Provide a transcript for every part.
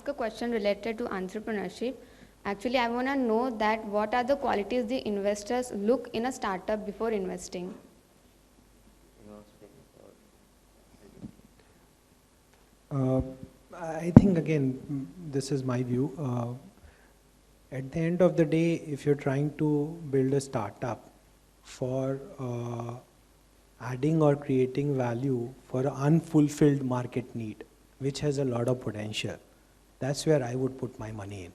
ask a question related to entrepreneurship. Actually, I want to know that what are the qualities the investors look in a startup before investing? I think again, this is my view. At the end of the day, if you're trying to build a startup for adding or creating value for an unfulfilled market need, which has a lot of potential, that's where I would put my money in.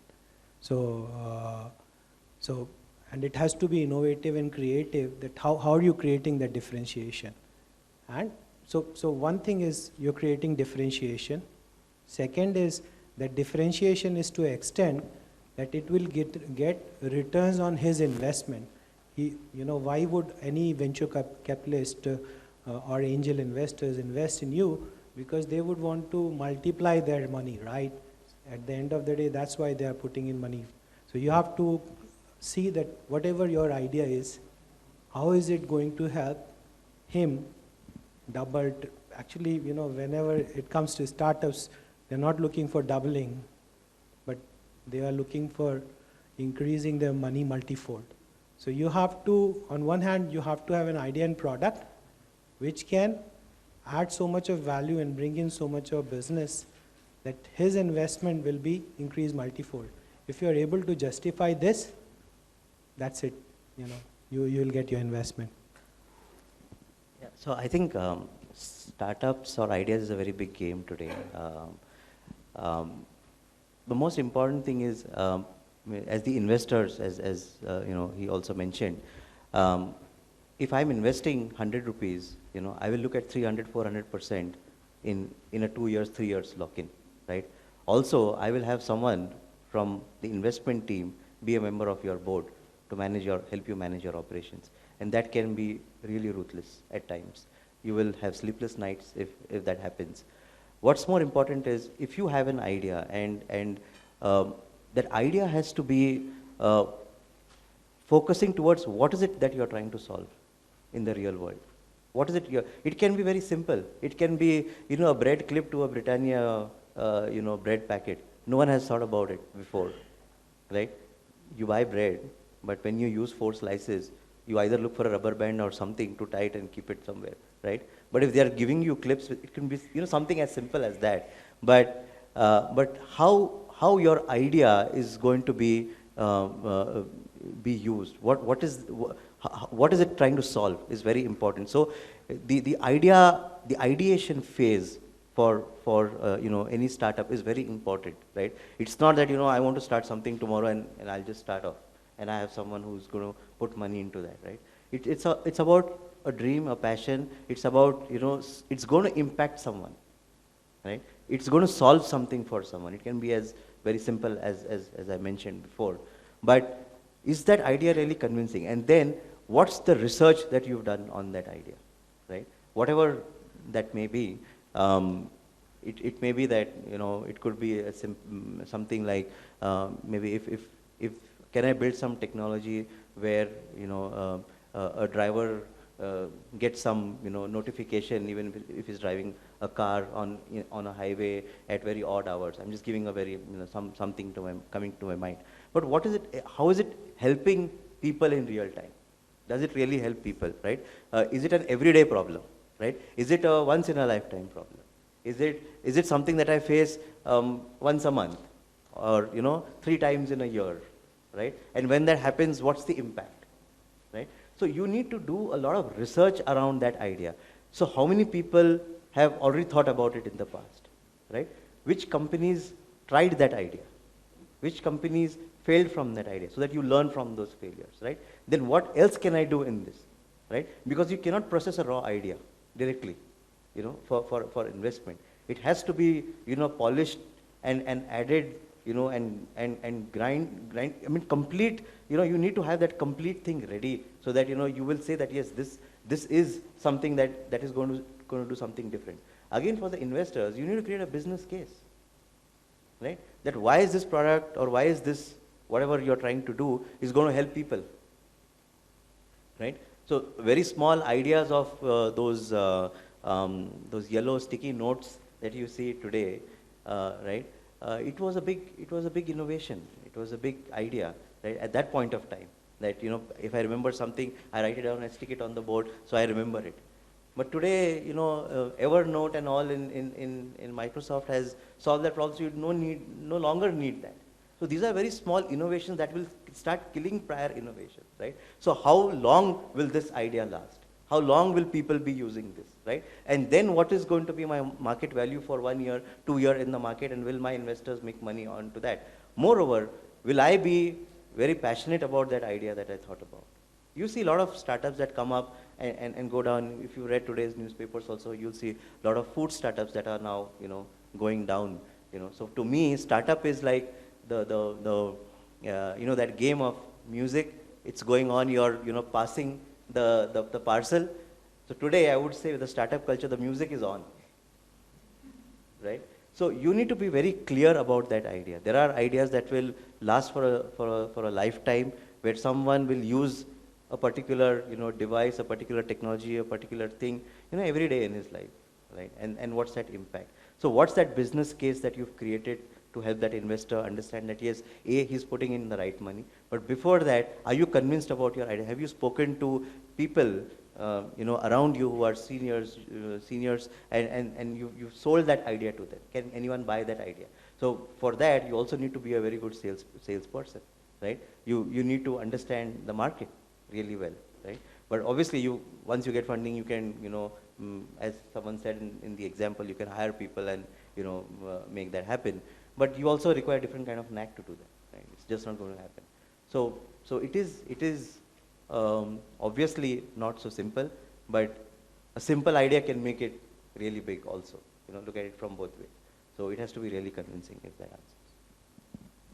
And it has to be innovative and creative. That how are you creating that differentiation? And so one thing is you're creating differentiation. Second is that differentiation is to extent that it will get returns on his investment. Why would any venture capitalist or angel investors invest in you? Because they would want to multiply their money, right? At the end of the day, that's why they are putting in money. So you have to see that whatever your idea is, how is it going to help him double? Actually, whenever it comes to startups, they're not looking for doubling, but they are looking for increasing their money multifold. So you have to, on one hand, you have to have an idea and product which can add so much of value and bring in so much of business that his investment will be increased multifold. If you are able to justify this, that's it. You'll get your investment. Yeah, so I think startups or ideas is a very big game today. The most important thing is, as the investors, as he also mentioned, if I'm investing 100 rupees, I will look at 300, 400% in a 2 years, 3 years lock-in, right? Also, I will have someone from the investment team be a member of your board to help you manage your operations. And that can be really ruthless at times. You will have sleepless nights if that happens. What's more important is if you have an idea and that idea has to be focusing towards what is it that you're trying to solve in the real world. What is it? It can be very simple. It can be, a bread clip to a Britannia, bread packet. No one has thought about it before, right? You buy bread, but when you use 4 slices, you either look for a rubber band or something to tie it and keep it somewhere, right? But if they are giving you clips, it can be, something as simple as that. But how your idea is going to be used? What is it trying to solve is very important. So the ideation phase for any startup is very important, right? It's not that I want to start something tomorrow and I'll just start off and I have someone who's going to put money into that, right? It's about a dream, a passion. It's about it's going to impact someone, right? It's going to solve something for someone. It can be as very simple as I mentioned before. But is that idea really convincing? And then what's the research that you've done on that idea, right? Whatever that may be. It may be that it could be something like maybe if can I build some technology where a driver gets some notification even if he's driving a car on a highway at very odd hours. I'm just giving a very something coming to my mind. But what is it? How is it helping people in real time? Does it really help people, right? Is it an everyday problem, right? Is it a once in a lifetime problem? Is it something that I face once a month or 3 times in a year, right? And when that happens, what's the impact, right? So you need to do a lot of research around that idea. So how many people have already thought about it in the past, right? Which companies tried that idea? Which companies failed from that idea? So that you learn from those failures, right? Then what else can I do in this, right? Because you cannot process a raw idea directly, for investment. It has to be, polished and added, and grind. I mean, complete. You need to have that complete thing ready so that you will say that yes, this is something that is going to do something different. Again, for the investors, you need to create a business case, right? That why is this product or why is this whatever you're trying to do is going to help people, right? So very small ideas of those yellow sticky notes that you see today, right? it was a big innovation. It was a big idea, right, at that point of time. That, you know, if I remember something, I write it down and stick it on the board so I remember it. But today, you know, Evernote and all in Microsoft has solved that problem, so you no longer need that. So these are very small innovations that will start killing prior innovations, right? So how long will this idea last? How long will people be using this, right? And then what is going to be my market value for 1 year, 2 year in the market, and will my investors make money on to that? Moreover, will I be very passionate about that idea that I thought about? You see a lot of startups that come up and go down. If you read today's newspapers also, you'll see a lot of food startups that are now, you know, going down. You know, so to me, startup is like you know, that game of music. It's going on. You're, you know, passing the parcel. So today, I would say with the startup culture, the music is on, right? So you need to be very clear about that idea. There are ideas that will last for a lifetime, where someone will use a particular, you know, device, a particular technology, a particular thing, you know, every day in his life, right? And what's that impact? So what's that business case that you've created to help that investor understand that, yes, A, he's putting in the right money, but before that, are you convinced about your idea? Have you spoken to people, you know, around you who are seniors, and you've sold that idea to them? Can anyone buy that idea? So for that, you also need to be a very good salesperson, right? You need to understand the market really well, right? But obviously, once you get funding, you can, you know, as someone said in the example, you can hire people and, you know, make that happen. But you also require different kind of knack to do that, right? It's just not going to happen. So it is obviously not so simple, but a simple idea can make it really big also. You know, look at it from both ways. So it has to be really convincing, if that answers.